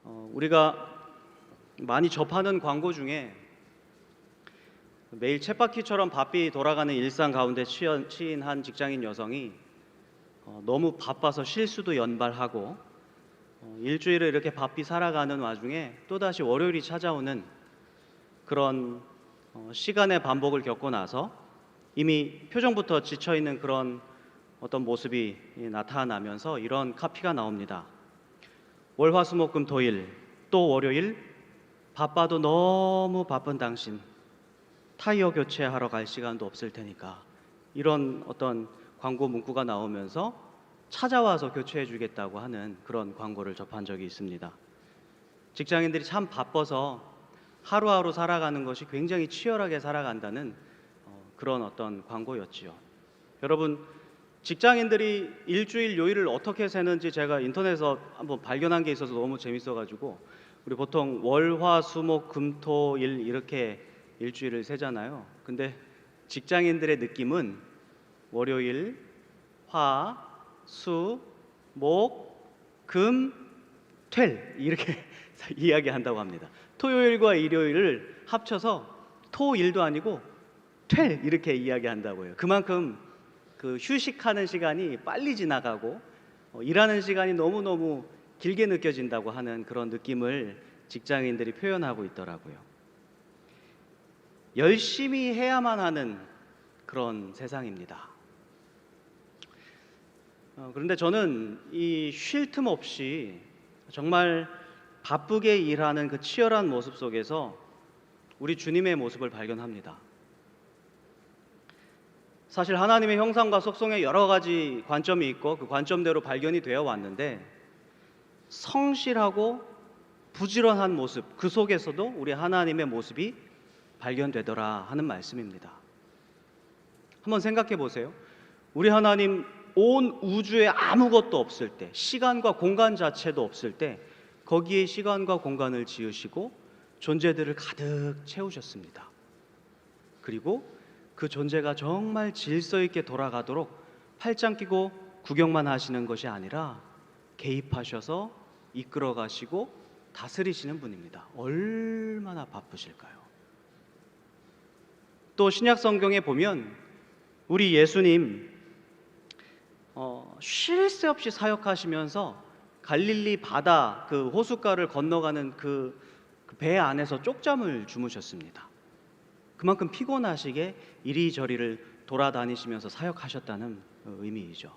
우리가 많이 접하는 광고 중에 매일 쳇바퀴처럼 바삐 돌아가는 일상 가운데 치인 한 직장인 여성이 너무 바빠서 실수도 연발하고 일주일을 이렇게 바삐 살아가는 와중에 또다시 월요일이 찾아오는 그런 시간의 반복을 겪고 나서 이미 표정부터 지쳐있는 그런 어떤 모습이 나타나면서 이런 카피가 나옵니다. 월화수목금토일 또 월요일, 바빠도 너무 바쁜 당신, 타이어 교체하러 갈 시간도 없을 테니까, 이런 어떤 광고 문구가 나오면서 찾아와서 교체해 주겠다고 하는 그런 광고를 접한 적이 있습니다. 직장인들이 참 바빠서 하루하루 살아가는 것이 굉장히 치열하게 살아간다는 그런 어떤 광고였지요. 여러분, 직장인들이 일주일 요일을 어떻게 세는지 제가 인터넷에서 한번 발견한 게 있어서 너무 재밌어가지고, 우리 보통 월화수목금토일 이렇게 일주일을 세잖아요. 근데 직장인들의 느낌은 월요일, 화, 수, 목, 금, 퇴 이렇게 이야기한다고 합니다. 토요일과 일요일을 합쳐서 토일도 아니고 퇴 이렇게 이야기한다고 해요. 그만큼 그 휴식하는 시간이 빨리 지나가고 일하는 시간이 너무너무 길게 느껴진다고 하는 그런 느낌을 직장인들이 표현하고 있더라고요. 열심히 해야만 하는 그런 세상입니다. 그런데 저는 이 쉴 틈 없이 정말 바쁘게 일하는 그 치열한 모습 속에서 우리 주님의 모습을 발견합니다. 사실 하나님의 형상과 속성에 여러 가지 관점이 있고 그 관점대로 발견이 되어 왔는데, 성실하고 부지런한 모습, 그 속에서도 우리 하나님의 모습이 발견되더라 하는 말씀입니다. 한번 생각해 보세요. 우리 하나님 온 우주에 아무것도 없을 때, 시간과 공간 자체도 없을 때 거기에 시간과 공간을 지으시고 존재들을 가득 채우셨습니다. 그리고 그 존재가 정말 질서 있게 돌아가도록 팔짱 끼고 구경만 하시는 것이 아니라 개입하셔서 이끌어 가시고 다스리시는 분입니다. 얼마나 바쁘실까요? 또 신약 성경에 보면 우리 예수님 쉴 새 없이 사역하시면서 갈릴리 바다 그 호숫가를 건너가는 그 배 안에서 쪽잠을 주무셨습니다. 그만큼 피곤하시게 이리저리를 돌아다니시면서 사역하셨다는 의미이죠.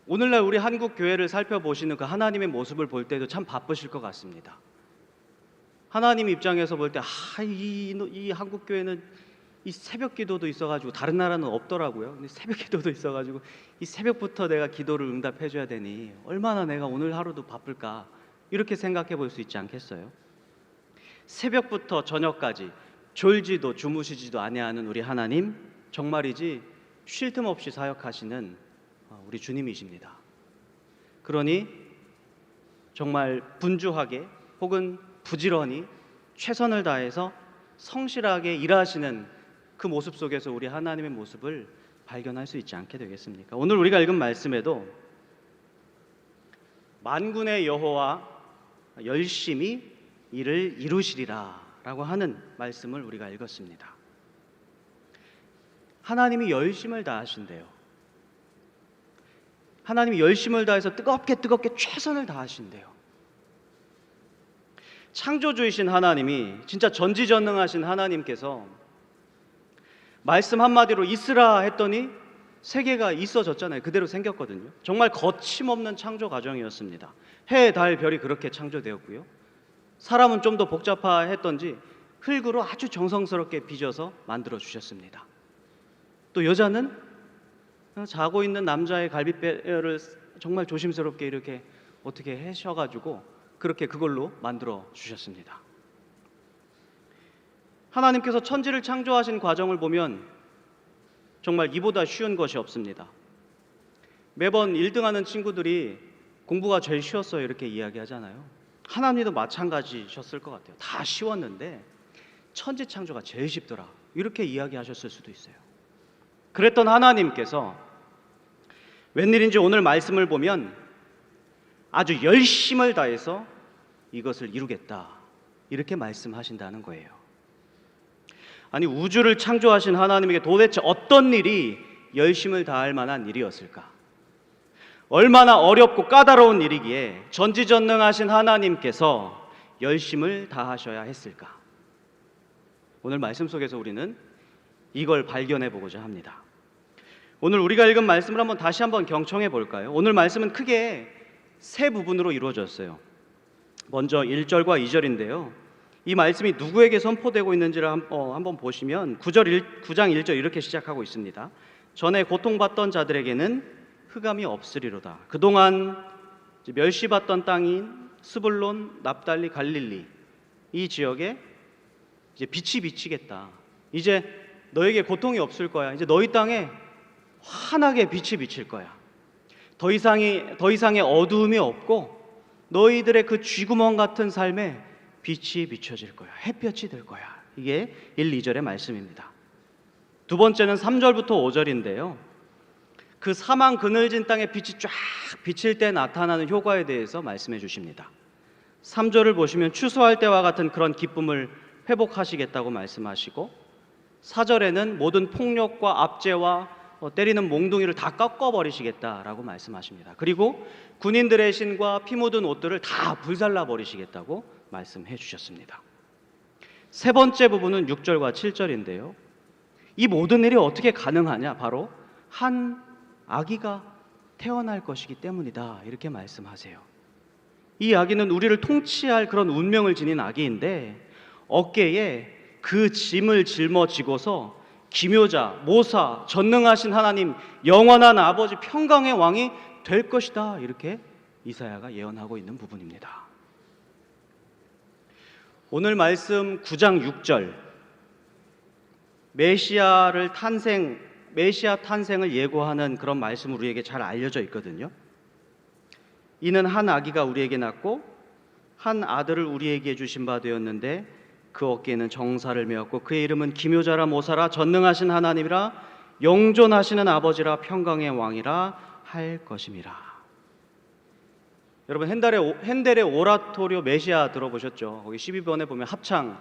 오늘날 우리 한국 교회를 살펴보시는 그 하나님의 모습을 볼 때도 참 바쁘실 것 같습니다. 하나님 입장에서 볼 때 이 한국 교회는 이 새벽 기도도 있어가지고, 다른 나라는 없더라고요. 근데 새벽 기도도 있어가지고 이 새벽부터 내가 기도를 응답해 줘야 되니 얼마나 내가 오늘 하루도 바쁠까, 이렇게 생각해 볼 수 있지 않겠어요? 새벽부터 저녁까지 졸지도 주무시지도 아니하는 우리 하나님, 정말이지 쉴 틈 없이 사역하시는 우리 주님이십니다. 그러니 정말 분주하게 혹은 부지런히 최선을 다해서 성실하게 일하시는 그 모습 속에서 우리 하나님의 모습을 발견할 수 있지 않게 되겠습니까? 오늘 우리가 읽은 말씀에도 만군의 여호와 열심히 일을 이루시리라 라고 하는 말씀을 우리가 읽었습니다. 하나님이 열심을 다하신대요. 하나님이 열심을 다해서 뜨겁게 최선을 다하신대요. 창조주이신 하나님이, 진짜 전지전능하신 하나님께서 말씀 한마디로 있으라 했더니 세계가 있어졌잖아요. 그대로 생겼거든요. 정말 거침없는 창조 과정이었습니다. 해, 달, 별이 그렇게 창조되었고요. 사람은 좀 더 복잡했던지 흙으로 아주 정성스럽게 빚어서 만들어 주셨습니다. 또 여자는 자고 있는 남자의 갈비뼈를 정말 조심스럽게 이렇게 어떻게 해셔가지고 그렇게 그걸로 만들어 주셨습니다. 하나님께서 천지를 창조하신 과정을 보면 정말 이보다 쉬운 것이 없습니다. 매번 1등하는 친구들이 공부가 제일 쉬웠어요 이렇게 이야기하잖아요. 하나님도 마찬가지셨을 것 같아요. 다 쉬웠는데 천지 창조가 제일 쉽더라, 이렇게 이야기하셨을 수도 있어요. 그랬던 하나님께서 웬일인지 오늘 말씀을 보면 아주 열심을 다해서 이것을 이루겠다, 이렇게 말씀하신다는 거예요. 아니, 우주를 창조하신 하나님에게 도대체 어떤 일이 열심을 다할 만한 일이었을까? 얼마나 어렵고 까다로운 일이기에 전지전능하신 하나님께서 열심을 다하셔야 했을까? 오늘 말씀 속에서 우리는 이걸 발견해 보고자 합니다. 오늘 우리가 읽은 말씀을 다시 한번 경청해 볼까요? 오늘 말씀은 크게 세 부분으로 이루어졌어요. 먼저 1절과 2절인데요. 이 말씀이 누구에게 선포되고 있는지를 한번 보시면 9장 1절 이렇게 시작하고 있습니다. 전에 고통받던 자들에게는 흑암이 없으리로다. 그동안 멸시받던 땅인 스불론, 납달리, 갈릴리 이 지역에 이제 빛이 비치겠다. 이제 너에게 고통이 없을 거야. 이제 너희 땅에 환하게 빛이 비칠 거야. 더 이상의 어두움이 없고 너희들의 그 쥐구멍 같은 삶에 빛이 비춰질 거야. 햇볕이 될 거야. 이게 1, 2절의 말씀입니다. 두 번째는 3절부터 5절인데요. 그 사망 그늘진 땅에 빛이 쫙 비칠 때 나타나는 효과에 대해서 말씀해 주십니다. 3절을 보시면 추수할 때와 같은 그런 기쁨을 회복하시겠다고 말씀하시고, 4절에는 모든 폭력과 압제와 때리는 몽둥이를 다 꺾어버리시겠다라고 말씀하십니다. 그리고 군인들의 신과 피 묻은 옷들을 다 불살라 버리시겠다고 말씀해 주셨습니다. 세 번째 부분은 6절과 7절인데요. 이 모든 일이 어떻게 가능하냐? 바로 한 아기가 태어날 것이기 때문이다, 이렇게 말씀하세요. 이 아기는 우리를 통치할 그런 운명을 지닌 아기인데 어깨에 그 짐을 짊어지고서 기묘자, 모사, 전능하신 하나님, 영원한 아버지, 평강의 왕이 될 것이다, 이렇게 이사야가 예언하고 있는 부분입니다. 오늘 말씀 9장 6절, 메시아 탄생을 예고하는 그런 말씀은 우리에게 잘 알려져 있거든요. 이는 한 아기가 우리에게 낳고 한 아들을 우리에게 주신 바 되었는데 그 어깨에는 정사를 메었고 그의 이름은 기묘자라, 모사라, 전능하신 하나님이라, 영존하시는 아버지라, 평강의 왕이라 할 것임이라. 여러분, 핸델의 오라토리오 메시아 들어보셨죠? 거기 12번에 보면 합창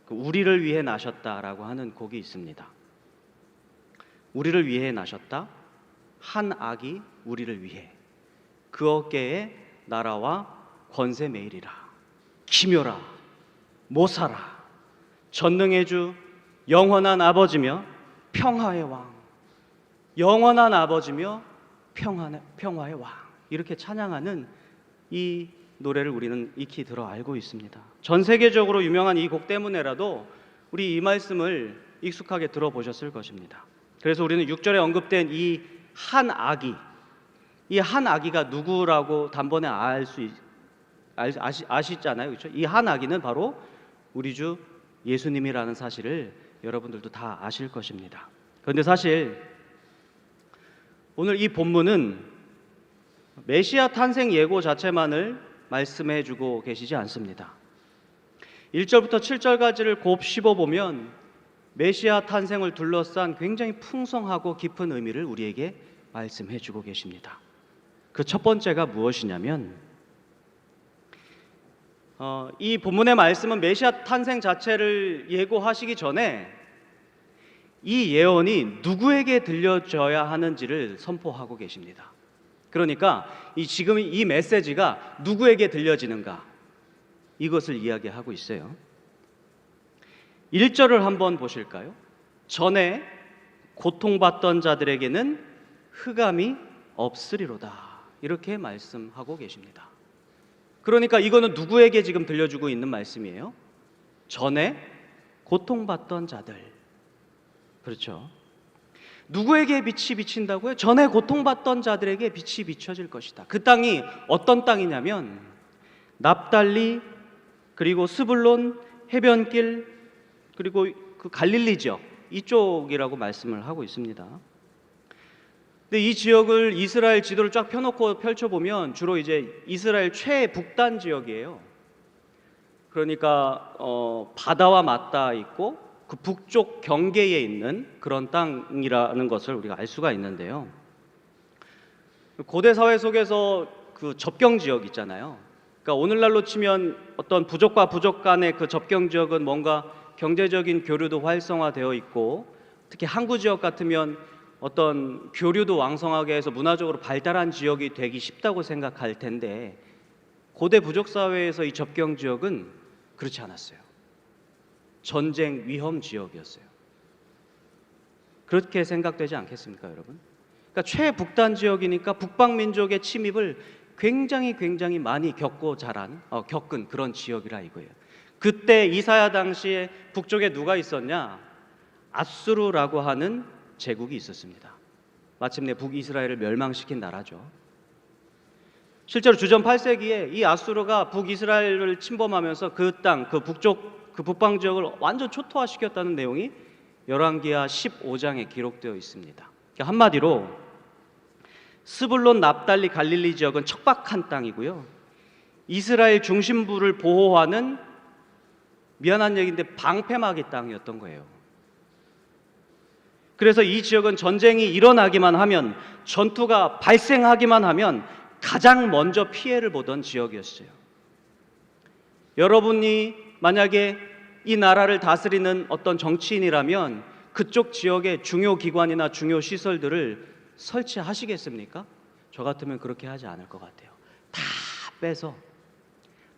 우리를 위해 나셨다라고 하는 곡이 있습니다. 우리를 위해 나셨다, 한 아기 우리를 위해, 그 어깨에 나라와 권세 메이리라, 기묘라, 모사라, 전능의 주, 영원한 아버지며 평화의 왕, 영원한 아버지며 평화의 왕, 이렇게 찬양하는 이 노래를 우리는 익히 들어 알고 있습니다. 전 세계적으로 유명한 이 곡 때문에라도 우리 이 말씀을 익숙하게 들어보셨을 것입니다. 그래서 우리는 6절에 언급된 이 한 아기가 누구라고 단번에 아시잖아요, 그렇죠? 이 한 아기는 바로 우리 주 예수님이라는 사실을 여러분들도 다 아실 것입니다. 그런데 사실 오늘 이 본문은 메시아 탄생 예고 자체만을 말씀해 주고 계시지 않습니다. 1절부터 7절까지를 곱씹어 보면 메시아 탄생을 둘러싼 굉장히 풍성하고 깊은 의미를 우리에게 말씀해 주고 계십니다. 그 첫 번째가 무엇이냐면 이 본문의 말씀은 메시아 탄생 자체를 예고하시기 전에 이 예언이 누구에게 들려져야 하는지를 선포하고 계십니다. 그러니까 지금 이 메시지가 누구에게 들려지는가, 이것을 이야기하고 있어요. 1절을 한번 보실까요? 전에 고통받던 자들에게는 흑암이 없으리로다, 이렇게 말씀하고 계십니다. 그러니까 이거는 누구에게 지금 들려주고 있는 말씀이에요? 전에 고통받던 자들. 그렇죠? 누구에게 빛이 비친다고요? 전에 고통받던 자들에게 빛이 비춰질 것이다. 그 땅이 어떤 땅이냐면 납달리, 그리고 스불론, 해변길, 그리고 그 갈릴리 지역, 이쪽이라고 말씀을 하고 있습니다. 근데 이 지역을 이스라엘 지도를 쫙 펴놓고 펼쳐보면 주로 이제 이스라엘 최북단 지역이에요. 그러니까 바다와 맞닿아 있고 그 북쪽 경계에 있는 그런 땅이라는 것을 우리가 알 수가 있는데요. 고대 사회 속에서 그 접경 지역 있잖아요. 그러니까 오늘날로 치면 어떤 부족과 부족 간의 그 접경 지역은 뭔가 경제적인 교류도 활성화되어 있고, 특히 항구 지역 같으면 어떤 교류도 왕성하게 해서 문화적으로 발달한 지역이 되기 쉽다고 생각할 텐데, 고대 부족 사회에서 이 접경 지역은 그렇지 않았어요. 전쟁 위험 지역이었어요. 그렇게 생각되지 않겠습니까, 여러분? 그러니까 최북단 지역이니까 북방 민족의 침입을 굉장히 많이 겪은 그런 지역이라 이거예요. 그때 이사야 당시에 북쪽에 누가 있었냐? 아수르라고 하는 제국이 있었습니다. 마침내 북이스라엘을 멸망시킨 나라죠. 실제로 주전 8세기에 이 아수르가 북이스라엘을 침범하면서 그 땅, 그 북쪽, 그 북방 지역을 완전 초토화시켰다는 내용이 열왕기하 15장에 기록되어 있습니다. 그러니까 한마디로 스불론, 납달리, 갈릴리 지역은 척박한 땅이고요, 이스라엘 중심부를 보호하는, 미안한 얘기인데, 방패막이 땅이었던 거예요. 그래서 이 지역은 전쟁이 일어나기만 하면, 전투가 발생하기만 하면 가장 먼저 피해를 보던 지역이었어요. 여러분이 만약에 이 나라를 다스리는 어떤 정치인이라면 그쪽 지역의 중요 기관이나 중요 시설들을 설치하시겠습니까? 저 같으면 그렇게 하지 않을 것 같아요. 다 빼서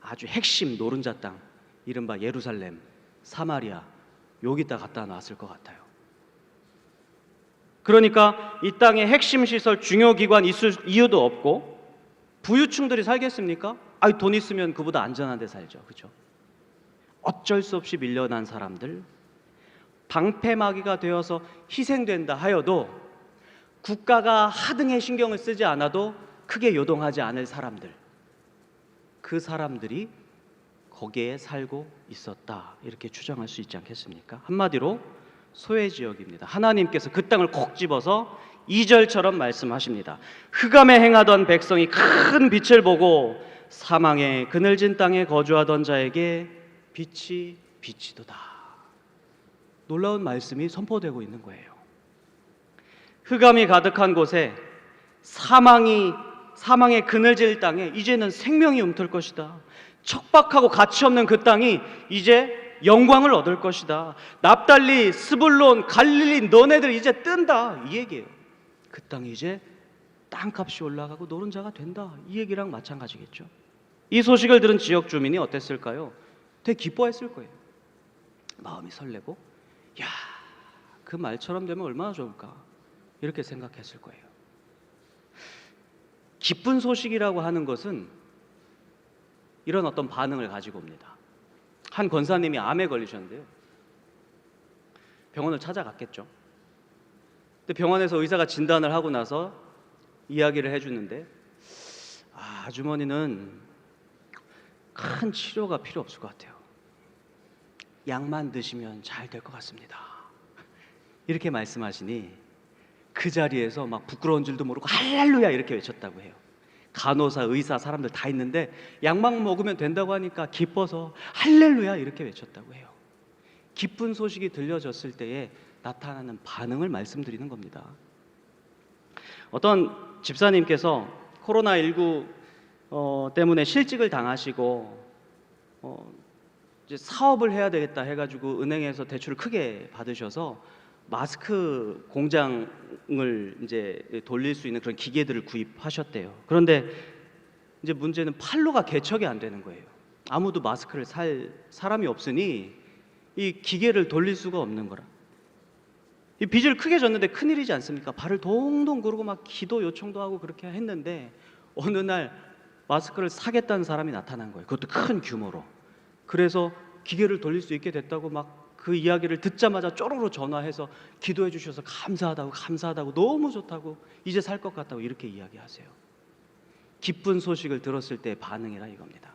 아주 핵심 노른자 땅, 이른바 예루살렘, 사마리아, 여기다 갖다 놨을 것 같아요. 그러니까 이 땅에 핵심 시설, 중요 기관 있을 이유도 없고, 부유층들이 살겠습니까? 아니, 돈 있으면 그보다 안전한 데 살죠. 그렇죠? 어쩔 수 없이 밀려난 사람들, 방패막이가 되어서 희생된다 하여도 국가가 하등의 신경을 쓰지 않아도 크게 요동하지 않을 사람들, 그 사람들이 거기에 살고 있었다, 이렇게 추정할 수 있지 않겠습니까? 한마디로 소외지역입니다. 하나님께서 그 땅을 콕 집어서 2절처럼 말씀하십니다. 흑암에 행하던 백성이 큰 빛을 보고 사망의 그늘진 땅에 거주하던 자에게 빛이 비치도다. 놀라운 말씀이 선포되고 있는 거예요. 흑암이 가득한 곳에, 사망의 그늘질 땅에 이제는 생명이 움틀 것이다. 척박하고 가치 없는 그 땅이 이제 영광을 얻을 것이다. 납달리, 스불론, 갈릴리, 너네들 이제 뜬다, 이 얘기예요. 그 땅이 이제 땅값이 올라가고 노른자가 된다, 이 얘기랑 마찬가지겠죠. 이 소식을 들은 지역 주민이 어땠을까요? 되게 기뻐했을 거예요. 마음이 설레고, 야, 그 말처럼 되면 얼마나 좋을까, 이렇게 생각했을 거예요. 기쁜 소식이라고 하는 것은 이런 어떤 반응을 가지고 옵니다. 한 권사님이 암에 걸리셨는데요, 병원을 찾아갔겠죠. 근데 병원에서 의사가 진단을 하고 나서 이야기를 해주는데, 아주머니는 큰 치료가 필요 없을 것 같아요. 약만 드시면 잘 될 것 같습니다, 이렇게 말씀하시니 그 자리에서 막 부끄러운 줄도 모르고 할렐루야 이렇게 외쳤다고 해요. 간호사, 의사, 사람들 다 있는데 약만 먹으면 된다고 하니까 기뻐서 할렐루야 이렇게 외쳤다고 해요. 기쁜 소식이 들려졌을 때에 나타나는 반응을 말씀드리는 겁니다. 어떤 집사님께서 코로나19 때문에 실직을 당하시고 이제 사업을 해야 되겠다 해가지고 은행에서 대출을 크게 받으셔서 마스크 공장을 이제 돌릴 수 있는 그런 기계들을 구입하셨대요. 그런데 이제 문제는 판로가 개척이 안 되는 거예요. 아무도 마스크를 살 사람이 없으니 이 기계를 돌릴 수가 없는 거라. 이 빚을 크게 졌는데 큰일이지 않습니까? 발을 동동 구르고 막 기도 요청도 하고 그렇게 했는데 어느 날 마스크를 사겠다는 사람이 나타난 거예요. 그것도 큰 규모로. 그래서 기계를 돌릴 수 있게 됐다고 막 그 이야기를 듣자마자 쪼르르 전화해서 기도해 주셔서 감사하다고 너무 좋다고 이제 살 것 같다고 이렇게 이야기하세요. 기쁜 소식을 들었을 때의 반응이라 이겁니다.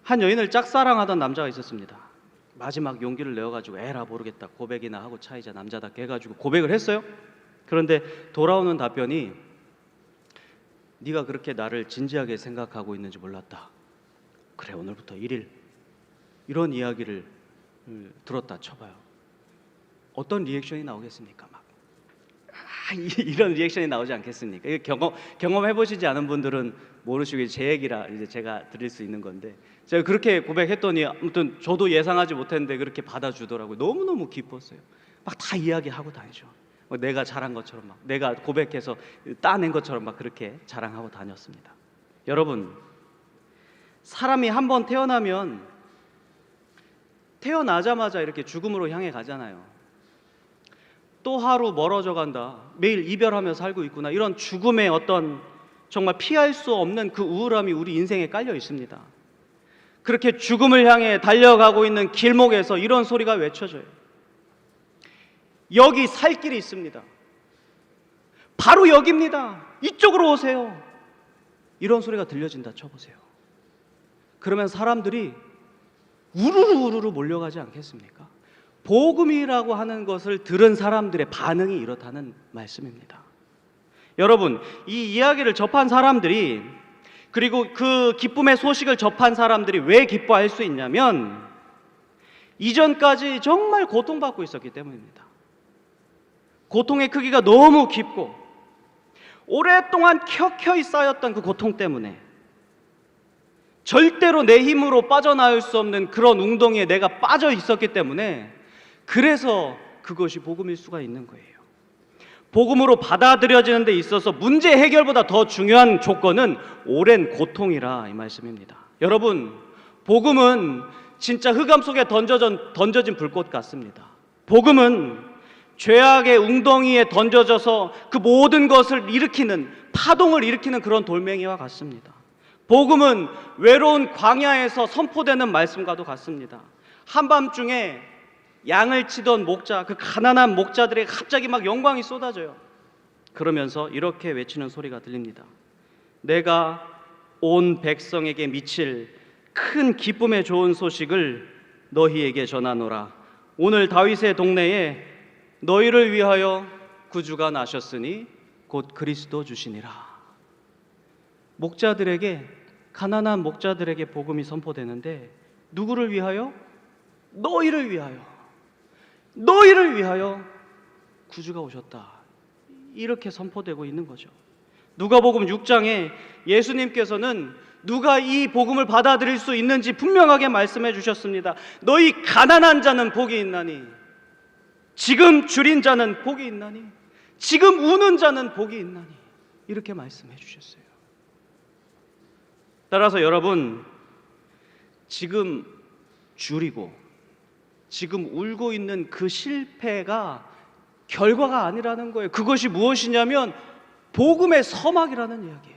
한 여인을 짝사랑하던 남자가 있었습니다. 마지막 용기를 내어가지고 에라 모르겠다, 고백이나 하고 차이자 남자답게 해가지고 고백을 했어요. 그런데 돌아오는 답변이, 네가 그렇게 나를 진지하게 생각하고 있는지 몰랐다. 그래, 오늘부터 1일. 이런 이야기를 들었다 쳐봐요. 어떤 리액션이 나오겠습니까? 막 이런 리액션이 나오지 않겠습니까? 이거 경험해 보시지 않은 분들은 모르시고 제 얘기라 이제 제가 드릴 수 있는 건데, 제가 그렇게 고백했더니 아무튼 저도 예상하지 못했는데 그렇게 받아주더라고요. 너무너무 기뻤어요. 막 다 이야기하고 다니죠. 내가 잘한 것처럼, 막 내가 고백해서 따낸 것처럼 막 그렇게 자랑하고 다녔습니다. 여러분, 사람이 한번 태어나면 태어나자마자 이렇게 죽음으로 향해 가잖아요. 또 하루 멀어져 간다, 매일 이별하며 살고 있구나, 이런 죽음의 어떤 정말 피할 수 없는 그 우울함이 우리 인생에 깔려 있습니다. 그렇게 죽음을 향해 달려가고 있는 길목에서 이런 소리가 외쳐져요. 여기 살 길이 있습니다. 바로 여기입니다. 이쪽으로 오세요. 이런 소리가 들려진다 쳐보세요. 그러면 사람들이 우르르 몰려가지 않겠습니까? 복음이라고 하는 것을 들은 사람들의 반응이 이렇다는 말씀입니다. 여러분, 이 이야기를 접한 사람들이, 그리고 그 기쁨의 소식을 접한 사람들이 왜 기뻐할 수 있냐면 이전까지 정말 고통받고 있었기 때문입니다. 고통의 크기가 너무 깊고 오랫동안 켜켜이 쌓였던 그 고통 때문에 절대로 내 힘으로 빠져나올 수 없는 그런 웅덩이에 내가 빠져 있었기 때문에, 그래서 그것이 복음일 수가 있는 거예요. 복음으로 받아들여지는 데 있어서 문제 해결보다 더 중요한 조건은 오랜 고통이라 이 말씀입니다. 여러분, 복음은 진짜 흑암 속에 던져진 불꽃 같습니다. 복음은 죄악의 웅덩이에 던져져서 그 모든 것을 일으키는, 파동을 일으키는 그런 돌멩이와 같습니다. 복음은 외로운 광야에서 선포되는 말씀과도 같습니다. 한밤중에 양을 치던 목자, 그 가난한 목자들에게 갑자기 막 영광이 쏟아져요. 그러면서 이렇게 외치는 소리가 들립니다. 내가 온 백성에게 미칠 큰 기쁨의 좋은 소식을 너희에게 전하노라. 오늘 다윗의 동네에 너희를 위하여 구주가 나셨으니 곧 그리스도 주시니라. 목자들에게, 가난한 목자들에게 복음이 선포되는데 누구를 위하여? 너희를 위하여. 너희를 위하여 구주가 오셨다. 이렇게 선포되고 있는 거죠. 누가복음 6장에 예수님께서는 누가 이 복음을 받아들일 수 있는지 분명하게 말씀해 주셨습니다. 너희 가난한 자는 복이 있나니, 지금 줄인 자는 복이 있나니, 지금 우는 자는 복이 있나니, 이렇게 말씀해 주셨어요. 따라서 여러분, 지금 줄이고 지금 울고 있는 그 실패가 결과가 아니라는 거예요. 그것이 무엇이냐면 복음의 서막이라는 이야기예요.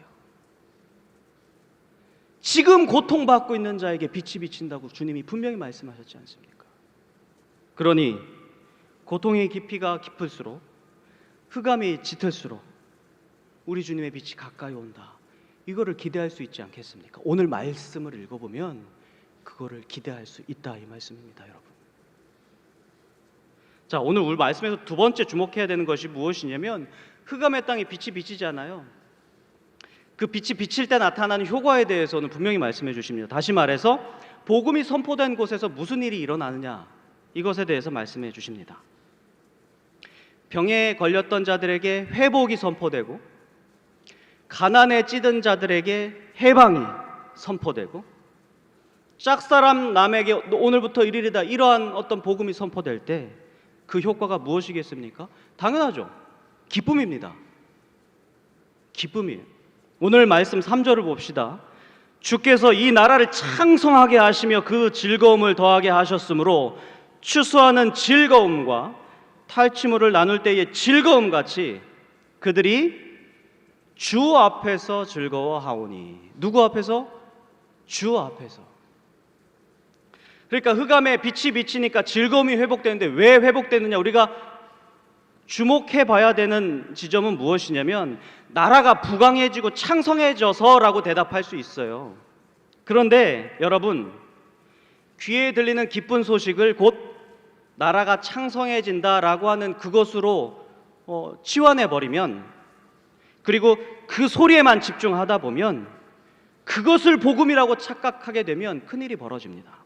지금 고통받고 있는 자에게 빛이 비친다고 주님이 분명히 말씀하셨지 않습니까? 그러니 고통의 깊이가 깊을수록, 흑암이 짙을수록 우리 주님의 빛이 가까이 온다, 이거를 기대할 수 있지 않겠습니까? 오늘 말씀을 읽어보면 그거를 기대할 수 있다, 이 말씀입니다, 여러분. 자, 오늘 우리 말씀에서 두 번째 주목해야 되는 것이 무엇이냐면, 흑암의 땅에 빛이 비치잖아요. 그 빛이 비칠 때 나타나는 효과에 대해서는 분명히 말씀해 주십니다. 다시 말해서 복음이 선포된 곳에서 무슨 일이 일어나느냐, 이것에 대해서 말씀해 주십니다. 병에 걸렸던 자들에게 회복이 선포되고, 가난에 찌든 자들에게 해방이 선포되고, 짝사람 남에게 오늘부터 일일이다, 이러한 어떤 복음이 선포될 때 그 효과가 무엇이겠습니까? 당연하죠. 기쁨입니다. 기쁨이에요. 오늘 말씀 3절을 봅시다. 주께서 이 나라를 창성하게 하시며 그 즐거움을 더하게 하셨으므로 추수하는 즐거움과 탈취물을 나눌 때의 즐거움같이 그들이 주 앞에서 즐거워하오니. 누구 앞에서? 주 앞에서. 그러니까 흑암에 빛이 비치니까 즐거움이 회복되는데, 왜 회복되느냐, 우리가 주목해 봐야 되는 지점은 무엇이냐면, 나라가 부강해지고 창성해져서라고 대답할 수 있어요. 그런데 여러분, 귀에 들리는 기쁜 소식을 곧 나라가 창성해진다라고 하는 그것으로 치환해버리면, 그리고 그 소리에만 집중하다 보면, 그것을 복음이라고 착각하게 되면 큰일이 벌어집니다.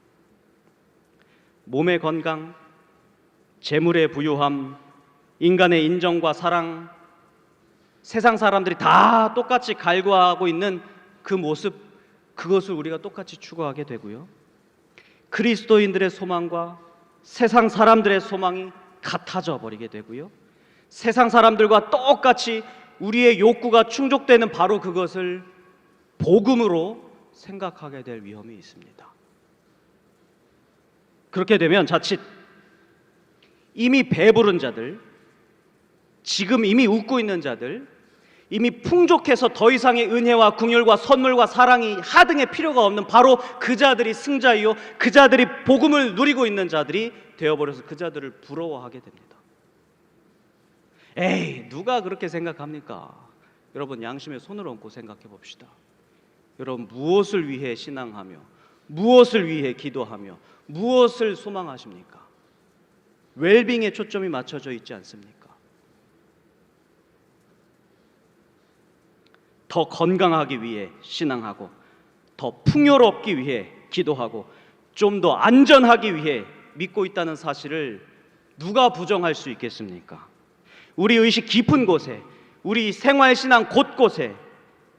몸의 건강, 재물의 부유함, 인간의 인정과 사랑, 세상 사람들이 다 똑같이 갈구하고 있는 그 모습, 그것을 우리가 똑같이 추구하게 되고요. 그리스도인들의 소망과 세상 사람들의 소망이 같아져 버리게 되고요. 세상 사람들과 똑같이 우리의 욕구가 충족되는 바로 그것을 복음으로 생각하게 될 위험이 있습니다. 그렇게 되면 자칫 이미 배부른 자들, 지금 이미 웃고 있는 자들, 이미 풍족해서 더 이상의 은혜와 긍휼과 선물과 사랑이 하등의 필요가 없는 바로 그 자들이 승자이요, 그 자들이 복음을 누리고 있는 자들이 되어버려서 그 자들을 부러워하게 됩니다. 에이, 누가 그렇게 생각합니까? 여러분, 양심에 손을 얹고 생각해 봅시다. 여러분, 무엇을 위해 신앙하며, 무엇을 위해 기도하며, 무엇을 소망하십니까? 웰빙에 초점이 맞춰져 있지 않습니까? 더 건강하기 위해 신앙하고, 더 풍요롭기 위해 기도하고, 좀 더 안전하기 위해 믿고 있다는 사실을 누가 부정할 수 있겠습니까? 우리 의식 깊은 곳에, 우리 생활신앙 곳곳에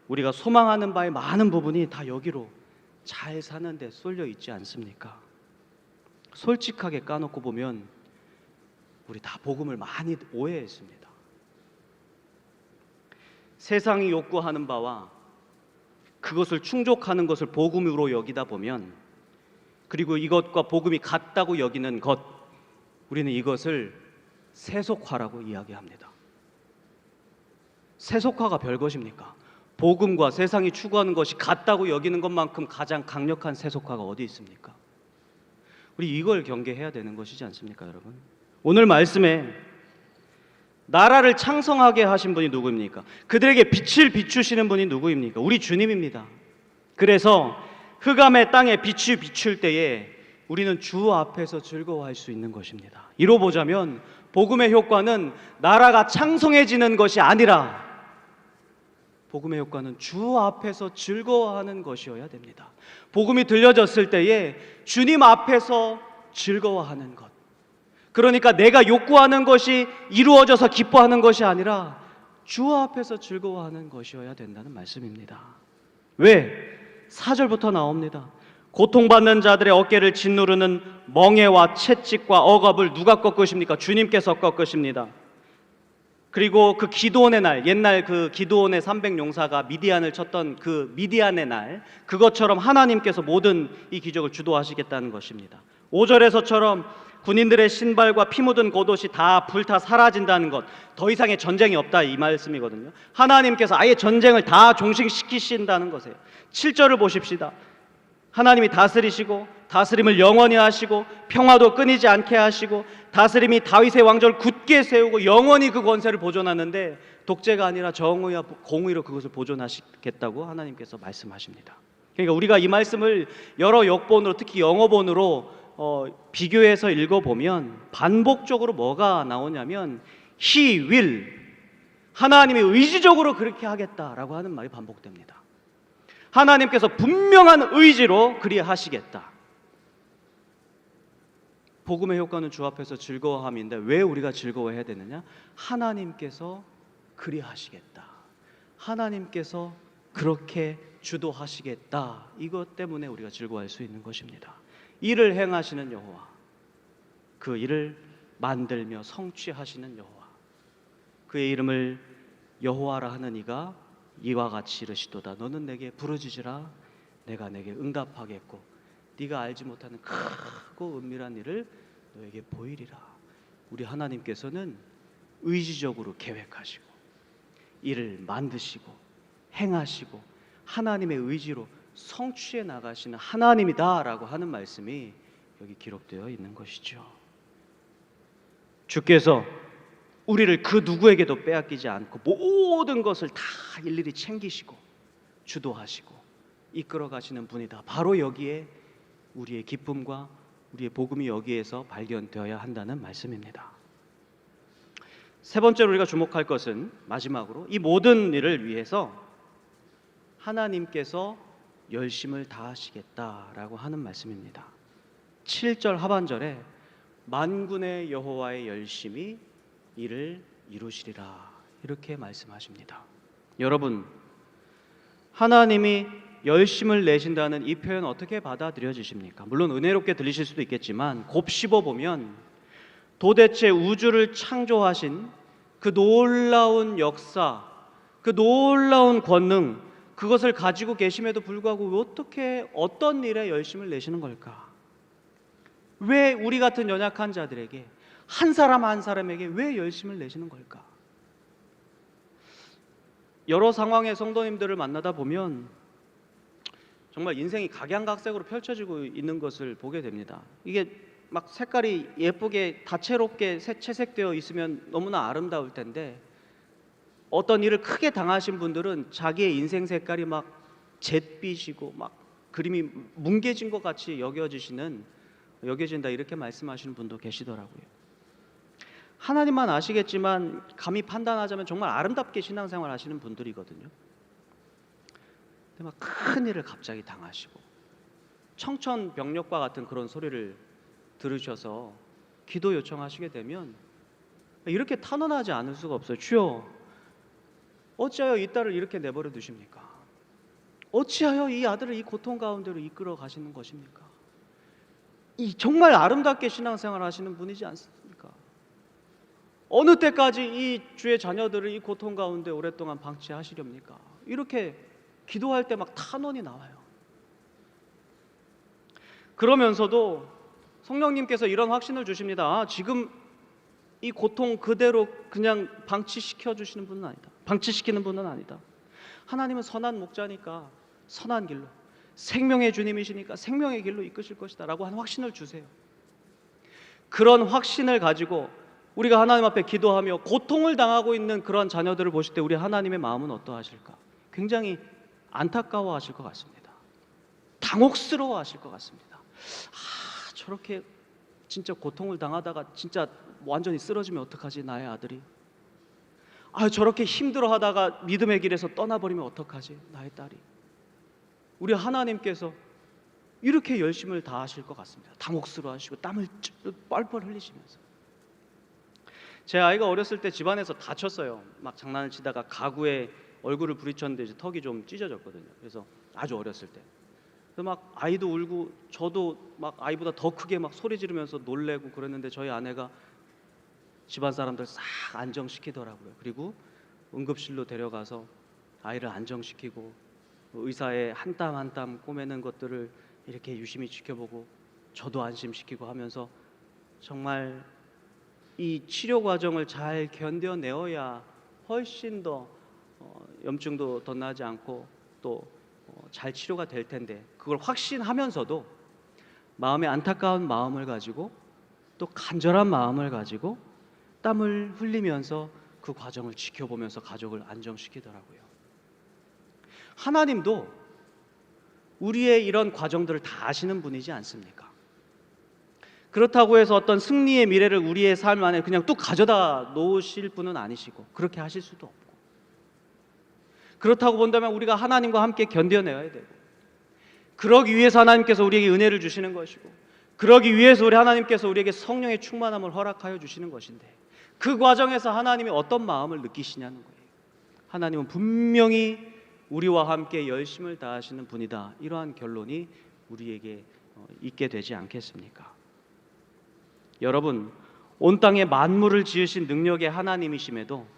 우리가 소망하는 바의 많은 부분이 다 여기로 잘 사는 데 쏠려 있지 않습니까? 솔직하게 까놓고 보면 우리 다 복음을 많이 오해했습니다. 세상이 요구하는 바와 그것을 충족하는 것을 복음으로 여기다 보면, 그리고 이것과 복음이 같다고 여기는 것, 우리는 이것을 세속화라고 이야기합니다. 세속화가 별것입니까? 복음과 세상이 추구하는 것이 같다고 여기는 것만큼 가장 강력한 세속화가 어디 있습니까? 우리 이걸 경계해야 되는 것이지 않습니까, 여러분? 오늘 말씀에 나라를 창성하게 하신 분이 누구입니까? 그들에게 빛을 비추시는 분이 누구입니까? 우리 주님입니다. 그래서 흑암의 땅에 빛이 비출 때에 우리는 주 앞에서 즐거워할 수 있는 것입니다. 이로 보자면 복음의 효과는 나라가 창성해지는 것이 아니라 복음의 효과는 주 앞에서 즐거워하는 것이어야 됩니다. 복음이 들려졌을 때에 주님 앞에서 즐거워하는 것, 그러니까 내가 욕구하는 것이 이루어져서 기뻐하는 것이 아니라 주 앞에서 즐거워하는 것이어야 된다는 말씀입니다. 왜? 4절부터 나옵니다. 고통받는 자들의 어깨를 짓누르는 멍에와 채찍과 억압을 누가 꺾으십니까? 주님께서 꺾으십니다. 그리고 그 기드온의 날, 옛날 그 기드온의 300용사가 미디안을 쳤던 그 미디안의 날, 그것처럼 하나님께서 모든 이 기적을 주도하시겠다는 것입니다. 5절에서처럼 군인들의 신발과 피 묻은 겉옷이 다 불타 사라진다는 것, 더 이상의 전쟁이 없다, 이 말씀이거든요. 하나님께서 아예 전쟁을 다 종식시키신다는 것이에요. 7절을 보십시다. 하나님이 다스리시고 다스림을 영원히 하시고 평화도 끊이지 않게 하시고 다스림이 다윗의 왕조를 굳게 세우고 영원히 그 권세를 보존하는데 독재가 아니라 정의와 공의로 그것을 보존하시겠다고 하나님께서 말씀하십니다. 그러니까 우리가 이 말씀을 여러 역본으로, 특히 영어본으로 비교해서 읽어보면 반복적으로 뭐가 나오냐면 He will, 하나님이 의지적으로 그렇게 하겠다라고 하는 말이 반복됩니다. 하나님께서 분명한 의지로 그리하시겠다. 복음의 효과는 주 앞에서 즐거워함인데 왜 우리가 즐거워해야 되느냐? 하나님께서 그리하시겠다, 하나님께서 그렇게 주도하시겠다, 이것 때문에 우리가 즐거워할 수 있는 것입니다. 일을 행하시는 여호와, 그 일을 만들며 성취하시는 여호와, 그의 이름을 여호와라 하는 이가 이와 같이 이르시도다. 너는 내게 부르짖으라, 내가 내게 응답하겠고 네가 알지 못하는 크고 은밀한 일을 너에게 보이리라. 우리 하나님께서는 의지적으로 계획하시고 일을 만드시고 행하시고 하나님의 의지로 성취해 나가시는 하나님이다라고 하는 말씀이 여기 기록되어 있는 것이죠. 주께서 우리를 그 누구에게도 빼앗기지 않고 모든 것을 다 일일이 챙기시고 주도하시고 이끌어 가시는 분이다. 바로 여기에 우리의 기쁨과 우리의 복음이 여기에서 발견되어야 한다는 말씀입니다. 세 번째로 우리가 주목할 것은 마지막으로 이 모든 일을 위해서 하나님께서 열심을 다하시겠다라고 하는 말씀입니다. 7절 하반절에 만군의 여호와의 열심이 이를 이루시리라 이렇게 말씀하십니다. 여러분, 하나님이 열심을 내신다는 이 표현 어떻게 받아들여지십니까? 물론 은혜롭게 들리실 수도 있겠지만 곱씹어 보면 도대체 우주를 창조하신 그 놀라운 역사, 그 놀라운 권능, 그것을 가지고 계심에도 불구하고 어떻게 어떤 일에 열심을 내시는 걸까? 왜 우리 같은 연약한 자들에게, 한 사람 한 사람에게 왜 열심을 내시는 걸까? 여러 상황의 성도님들을 만나다 보면 정말 인생이 각양각색으로 펼쳐지고 있는 것을 보게 됩니다. 이게 막 색깔이 예쁘게 다채롭게 채색되어 있으면 너무나 아름다울 텐데, 어떤 일을 크게 당하신 분들은 자기의 인생 색깔이 막 잿빛이고 막 그림이 뭉개진 것 같이 여겨진다, 이렇게 말씀하시는 분도 계시더라고요. 하나님만 아시겠지만 감히 판단하자면 정말 아름답게 신앙생활 하시는 분들이거든요. 근데 막 큰 일을 갑자기 당하시고 청천벽력과 같은 그런 소리를 들으셔서 기도 요청하시게 되면 이렇게 탄원하지 않을 수가 없어요. 주여, 어찌하여 이 딸을 이렇게 내버려 두십니까? 어찌하여 이 아들을 이 고통 가운데로 이끌어 가시는 것입니까? 이 정말 아름답게 신앙생활 하시는 분이지 않습니까? 어느 때까지 이 주의 자녀들을 이 고통 가운데 오랫동안 방치하시렵니까? 이렇게 기도할 때 막 탄원이 나와요. 그러면서도 성령님께서 이런 확신을 주십니다. 지금 이 고통 그대로 그냥 방치시키는 분은 아니다. 하나님은 선한 목자니까 선한 길로, 생명의 주님이시니까 생명의 길로 이끄실 것이다 라고 한 확신을 주세요. 그런 확신을 가지고 우리가 하나님 앞에 기도하며 고통을 당하고 있는 그런 자녀들을 보실 때 우리 하나님의 마음은 어떠하실까? 굉장히 안타까워하실 것 같습니다. 당혹스러워하실 것 같습니다. 저렇게 진짜 고통을 당하다가 진짜 완전히 쓰러지면 어떡하지, 나의 아들이? 저렇게 힘들어하다가 믿음의 길에서 떠나버리면 어떡하지, 나의 딸이? 우리 하나님께서 이렇게 열심을 다하실 것 같습니다. 당혹스러워하시고 땀을 뻘뻘 흘리시면서. 제 아이가 어렸을 때 집안에서 다쳤어요. 막 장난을 치다가 가구에 얼굴을 부딪혔는데 이제 턱이 좀 찢어졌거든요. 그래서 아주 어렸을 때. 그래서 막 아이도 울고 저도 막 아이보다 더 크게 막 소리 지르면서 놀래고 그랬는데 저희 아내가 집안 사람들 싹 안정시키더라고요. 그리고 응급실로 데려가서 아이를 안정시키고 의사의 한 땀 한 땀 꼬매는 것들을 이렇게 유심히 지켜보고 저도 안심시키고 하면서 정말 이 치료 과정을 잘 견뎌내어야 훨씬 더 염증도 더 나지 않고 또 잘 치료가 될 텐데, 그걸 확신하면서도 마음에 안타까운 마음을 가지고 또 간절한 마음을 가지고 땀을 흘리면서 그 과정을 지켜보면서 가족을 안정시키더라고요. 하나님도 우리의 이런 과정들을 다 아시는 분이지 않습니까? 그렇다고 해서 어떤 승리의 미래를 우리의 삶 안에 그냥 뚝 가져다 놓으실 분은 아니시고 그렇게 하실 수도 없고, 그렇다고 본다면 우리가 하나님과 함께 견뎌내야 되고, 그러기 위해서 하나님께서 우리에게 은혜를 주시는 것이고, 그러기 위해서 우리 하나님께서 우리에게 성령의 충만함을 허락하여 주시는 것인데, 그 과정에서 하나님이 어떤 마음을 느끼시냐는 거예요. 하나님은 분명히 우리와 함께 열심을 다하시는 분이다, 이러한 결론이 우리에게 있게 되지 않겠습니까? 여러분, 온 땅에 만물을 지으신 능력의 하나님이심에도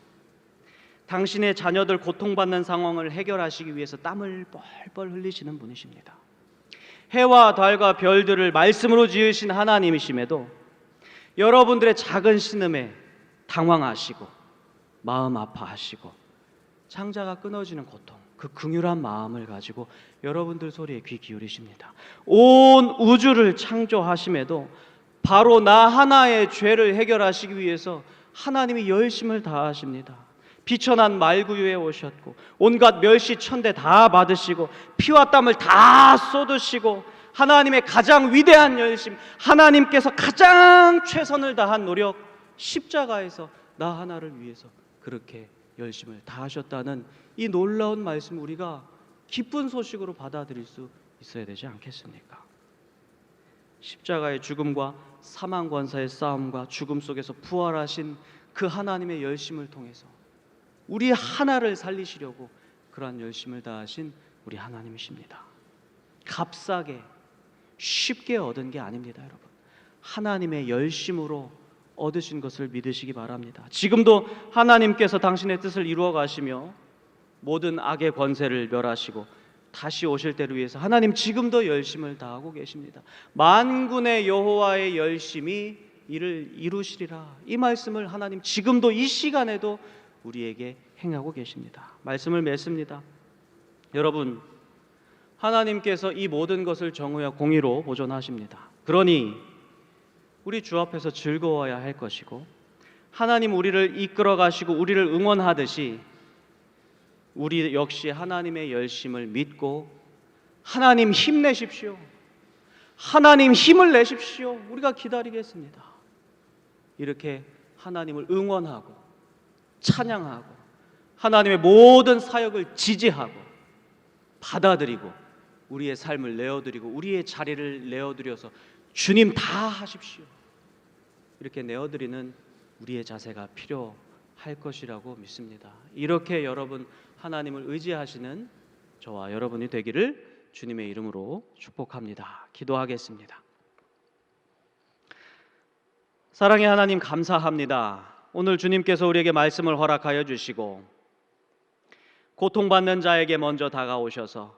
당신의 자녀들 고통받는 상황을 해결하시기 위해서 땀을 뻘뻘 흘리시는 분이십니다. 해와 달과 별들을 말씀으로 지으신 하나님이심에도 여러분들의 작은 신음에 당황하시고 마음 아파하시고 창자가 끊어지는 고통, 그 긍휼한 마음을 가지고 여러분들 소리에 귀 기울이십니다. 온 우주를 창조하심에도 바로 나 하나의 죄를 해결하시기 위해서 하나님이 열심을 다하십니다. 비천한 말구유에 오셨고 온갖 멸시 천대 다 받으시고 피와 땀을 다 쏟으시고 하나님의 가장 위대한 열심, 하나님께서 가장 최선을 다한 노력, 십자가에서 나 하나를 위해서 그렇게 열심을 다하셨다는 이 놀라운 말씀, 우리가 기쁜 소식으로 받아들일 수 있어야 되지 않겠습니까? 십자가의 죽음과 사망 권사의 싸움과 죽음 속에서 부활하신 그 하나님의 열심을 통해서 우리 하나를 살리시려고 그러한 열심을 다하신 우리 하나님이십니다. 값싸게 쉽게 얻은 게 아닙니다, 여러분. 하나님의 열심으로 얻으신 것을 믿으시기 바랍니다. 지금도 하나님께서 당신의 뜻을 이루어 가시며 모든 악의 권세를 멸하시고 다시 오실 때를 위해서 하나님 지금도 열심을 다하고 계십니다. 만군의 여호와의 열심이 이를 이루시리라. 이 말씀을 하나님 지금도 이 시간에도 우리에게 행하고 계십니다. 말씀을 맺습니다. 여러분, 하나님께서 이 모든 것을 정의와 공의로 보존하십니다. 그러니 우리 주 앞에서 즐거워야 할 것이고, 하나님 우리를 이끌어 가시고 우리를 응원하듯이 우리 역시 하나님의 열심을 믿고 하나님 힘내십시오, 하나님 힘을 내십시오, 우리가 기다리겠습니다, 이렇게 하나님을 응원하고 찬양하고 하나님의 모든 사역을 지지하고 받아들이고 우리의 삶을 내어드리고 우리의 자리를 내어드려서 주님 다 하십시오, 이렇게 내어드리는 우리의 자세가 필요할 것이라고 믿습니다. 이렇게 여러분 하나님을 의지하시는 저와 여러분이 되기를 주님의 이름으로 축복합니다. 기도하겠습니다. 사랑의 하나님, 감사합니다. 오늘 주님께서 우리에게 말씀을 허락하여 주시고 고통받는 자에게 먼저 다가오셔서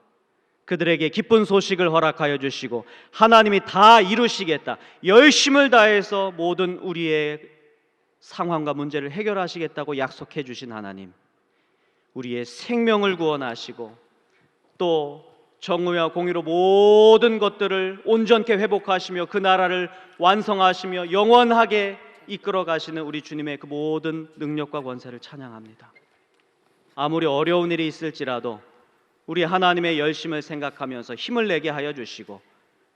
그들에게 기쁜 소식을 허락하여 주시고 하나님이 다 이루시겠다, 열심을 다해서 모든 우리의 상황과 문제를 해결하시겠다고 약속해 주신 하나님, 우리의 생명을 구원하시고 또 정의와 공의로 모든 것들을 온전케 회복하시며 그 나라를 완성하시며 영원하게 이끌어 가시는 우리 주님의 그 모든 능력과 권세를 찬양합니다. 아무리 어려운 일이 있을지라도 우리 하나님의 열심을 생각하면서 힘을 내게 하여 주시고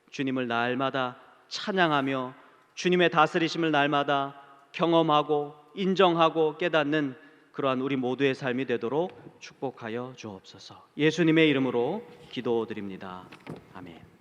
주님을 날마다 찬양하며 주님의 다스리심을 날마다 경험하고 인정하고 깨닫는 그러한 우리 모두의 삶이 되도록 축복하여 주옵소서. 예수님의 이름으로 기도드립니다. 아멘.